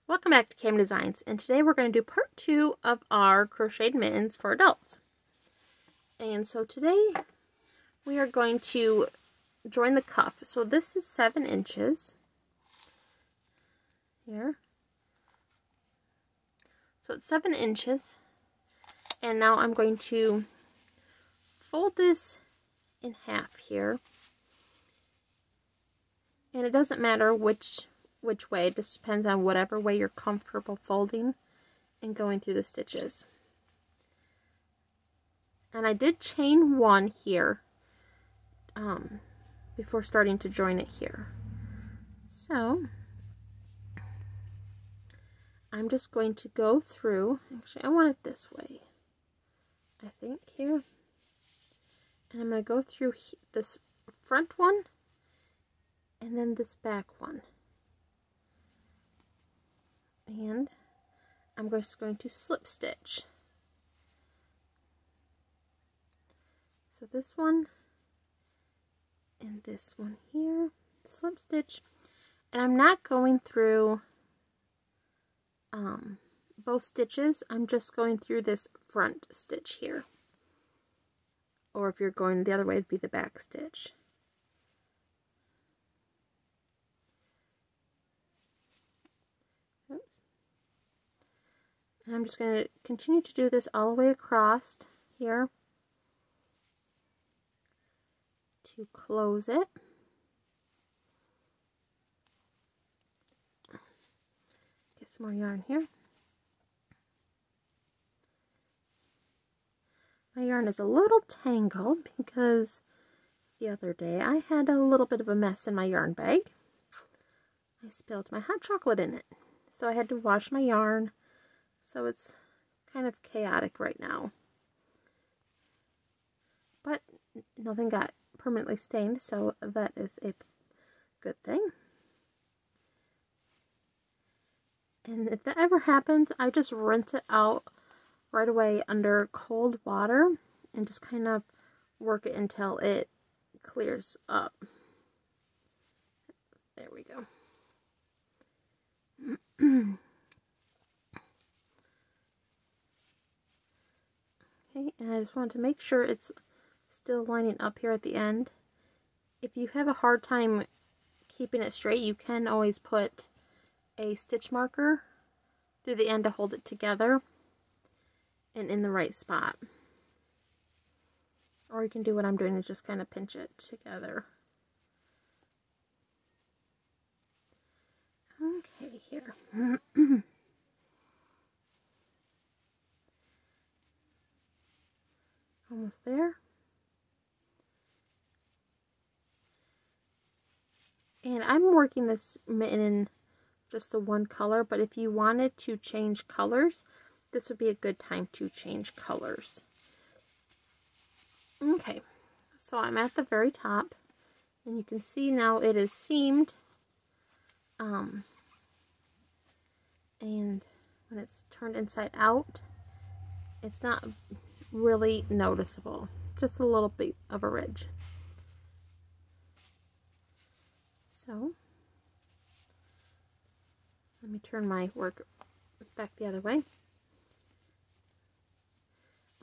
Welcome back to Cam Designs, and today we're going to do part 2 of our crocheted mittens for adults. And so today we are going to join the cuff. So this is 7 inches here. So it's 7 inches, and now I'm going to fold this in half here. And it doesn't matter which way, it just depends on whatever way you're comfortable folding and going through the stitches. And I did chain 1 here before starting to join it here. So I'm just going to go through, actually I want it this way, I think, here. And I'm going to go through this front one and then this back one. And I'm just going to slip stitch. So this one and this one here, slip stitch. And I'm not going through both stitches, I'm just going through this front stitch here. Or if you're going the other way, it'd be the back stitch. Oops. And I'm just going to continue to do this all the way across here to close it. Get some more yarn here. My yarn is a little tangled because the other day I had a little bit of a mess in my yarn bag. I spilled my hot chocolate in it, so I had to wash my yarn. So it's kind of chaotic right now. But nothing got permanently stained, so that is a good thing. And if that ever happens, I just rinse it out right away under cold water and just kind of work it until it clears up. There we go. Okay, and I just want to make sure it's still lining up here at the end. If you have a hard time keeping it straight, you can always put a stitch marker through the end to hold it together and in the right spot. Or you can do what I'm doing and just kind of pinch it together. Okay, here. Almost there. And I'm working this mitten in just the one color, but if you wanted to change colors, this would be a good time to change colors. Okay, so I'm at the very top, and you can see now it is seamed. And when it's turned inside out, it's not really noticeable, just a little bit of a ridge. So let me turn my work back the other way.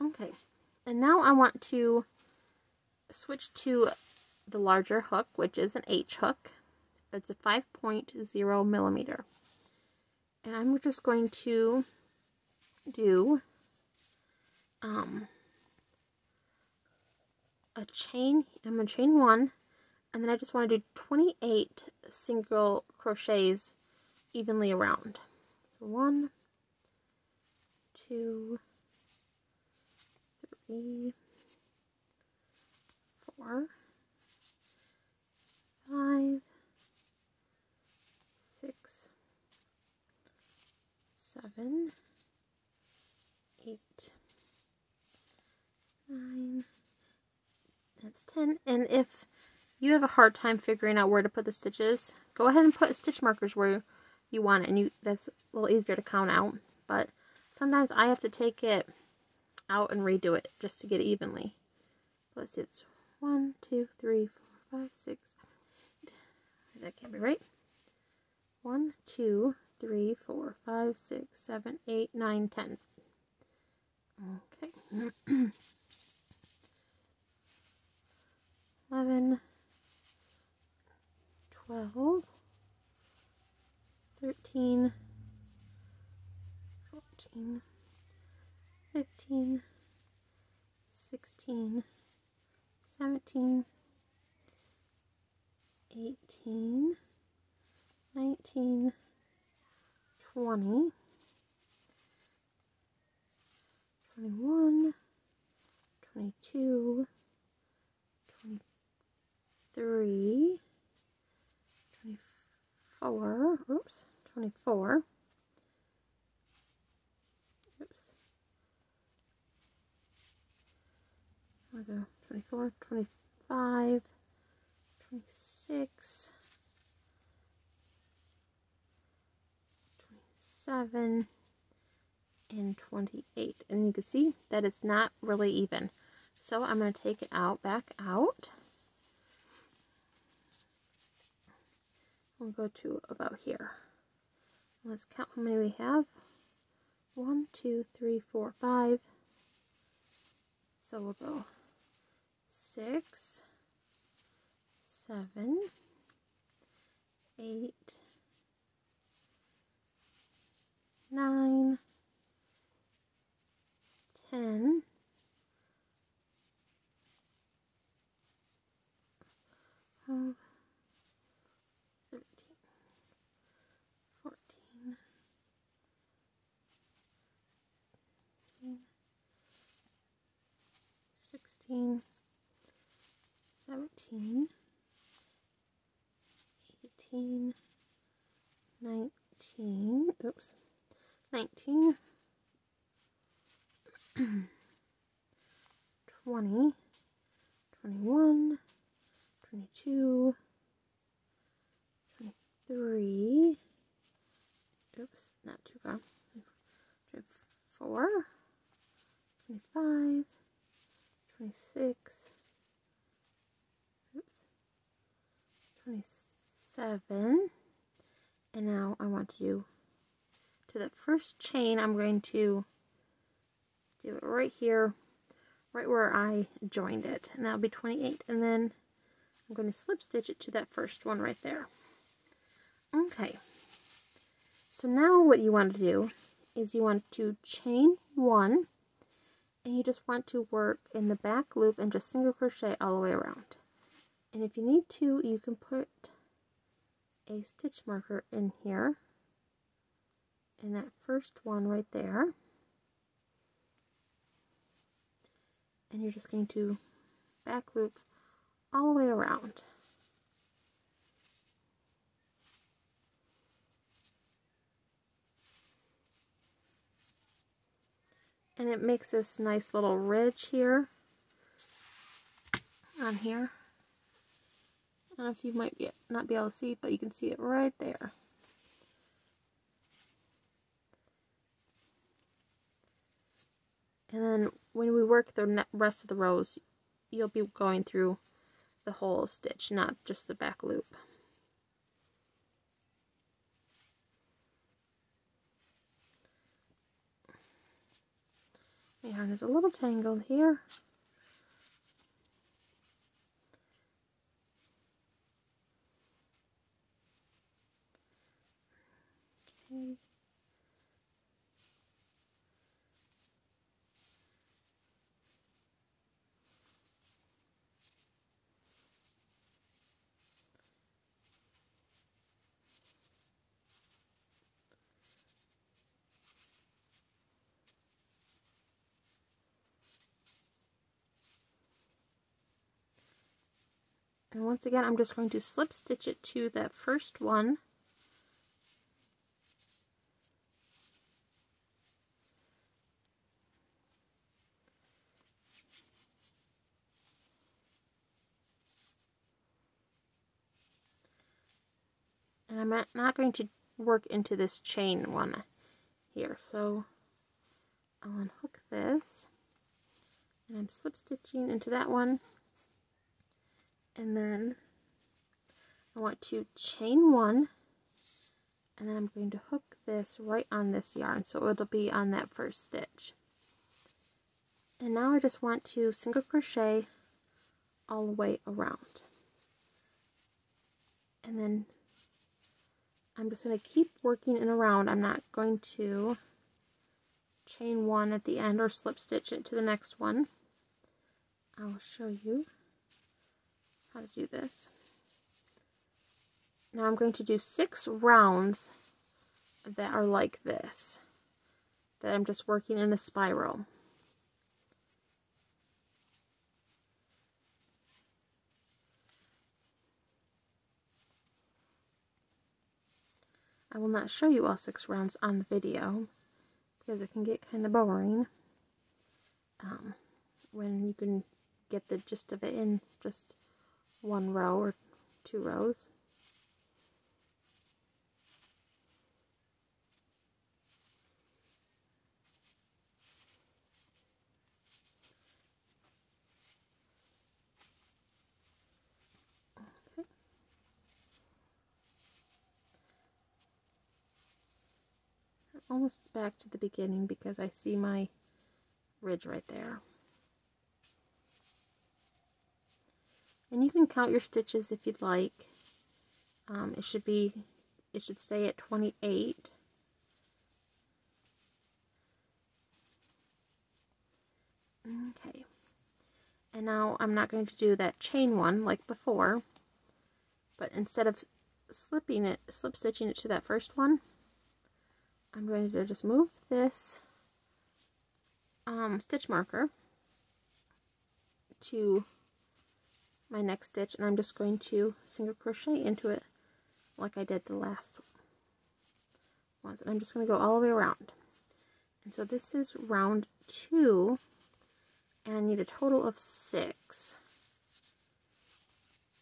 Okay, and now I want to switch to the larger hook, which is an H hook. It's a 5.0 millimeter. And I'm just going to do a chain. I'm going to chain 1, and then I just want to do 28 single crochets evenly around. So 1, 2, 3, 4, 5, 6, 7, 8, 9, that's 10. And if you have a hard time figuring out where to put the stitches, go ahead and put stitch markers where you want it, and that's a little easier to count out. But sometimes I have to take it out and redo it just to get it evenly. Let's see, it's 1, 2, 3, 4, 5, 6, 7, 8. That can't be right. 1, 2, 3, 4, 5, 6, 7, 8, 9, 10. Okay. 11, 12, 13, 14, 15, 16, 17, 18, 19, 20, 21, 22, 23, 24, oops, 24, oops, I'll go 24, 25, 26, 27, and 28. And you can see that it's not really even. So I'm going to take it out, back out. We'll go to about here. Let's count how many we have. 1, 2, 3, 4, 5. So we'll go 6, 7, 8, 9, 10, 12, 13, 14, 15, 16, 17, 18, 19, oops, 19, 20, 21, 22, 23, oops, not too far, 24, 25, 26, oops, 27, and now I want to do to the first chain. I'm going to do it right here, right where I joined it, and that'll be 28, and then I'm going to slip stitch it to that first one right there. Okay, so now what you want to do is you want to chain 1, and you just want to work in the back loop and just single crochet all the way around. And if you need to, you can put a stitch marker in here, in that first one right there, and you're just going to back loop all the way around. And it makes this nice little ridge here on here. I don't know if you might not be able to see, but you can see it right there. And then when we work the rest of the rows, you'll be going through the whole stitch, not just the back loop. My yarn is a little tangled here. Okay. And once again, I'm just going to slip stitch it to that first one. And I'm not going to work into this chain one here. So I'll unhook this, and I'm slip stitching into that one. And then I want to chain 1 And then I'm going to hook this right on this yarn, so it'll be on that first stitch. And now I just want to single crochet all the way around. And then I'm just going to keep working it around. I'm not going to chain one at the end or slip stitch it to the next one. I'll show you how to do this. Now I'm going to do 6 rounds that are like this, that I'm just working in a spiral. I will not show you all 6 rounds on the video because it can get kind of boring when you can get the gist of it in just 1 row or 2 rows. Okay. I'm almost back to the beginning because I see my ridge right there. And you can count your stitches if you'd like. It should stay at 28. Okay. And now I'm not going to do that chain one like before, but instead of slip stitching it to that first one, I'm going to just move this stitch marker to my next stitch, and I'm just going to single crochet into it like I did the last ones. And I'm just going to go all the way around. And so this is round 2, and I need a total of 6.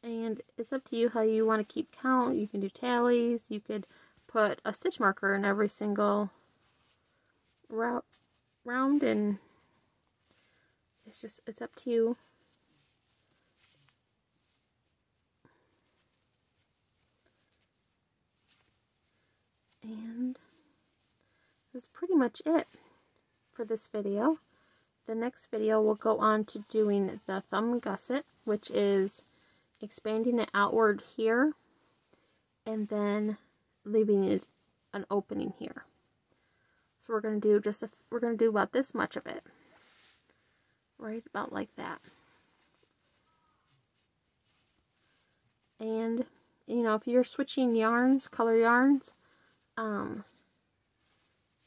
And it's up to you how you want to keep count. You can do tallies. You could put a stitch marker in every single round, and it's up to you. And that's pretty much it for this video. The next video will go on to doing the thumb gusset, which is expanding it outward here and then leaving it an opening here. So we're going to do about this much of it, right about like that. And you know, if you're switching yarns, color yarns,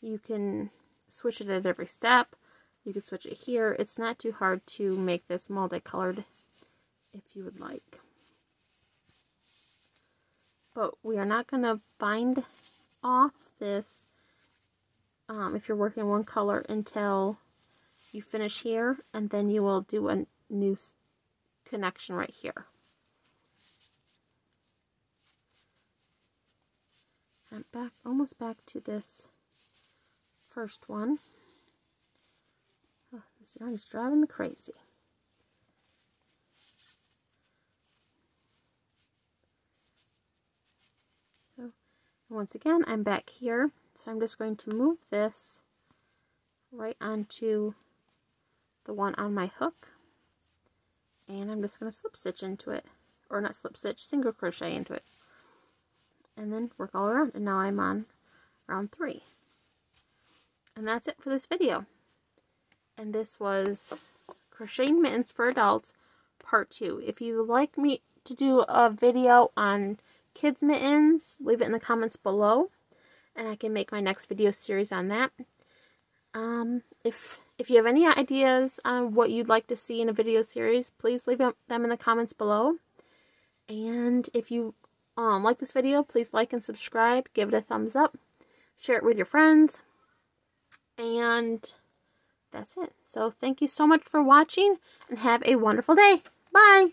you can switch it at every step. You can switch it here. It's not too hard to make this multicolored if you would like. But we are not going to bind off this if you're working one color until you finish here, and then you will do a new connection right here. I'm back, almost back to this first one. Oh, this yarn is driving me crazy. So once again, I'm back here, so I'm just going to move this right onto the one on my hook, and I'm just going to slip stitch into it, or not slip stitch, single crochet into it, and then work all around. And now I'm on round 3. And that's it for this video. And this was Crocheting Mittens for Adults Part 2. If you would like me to do a video on kids mittens, leave it in the comments below, and I can make my next video series on that. If you have any ideas on what you'd like to see in a video series, please leave them in the comments below. And if you like this video, please like and subscribe, give it a thumbs up, share it with your friends, and that's it. So thank you so much for watching, and have a wonderful day. Bye!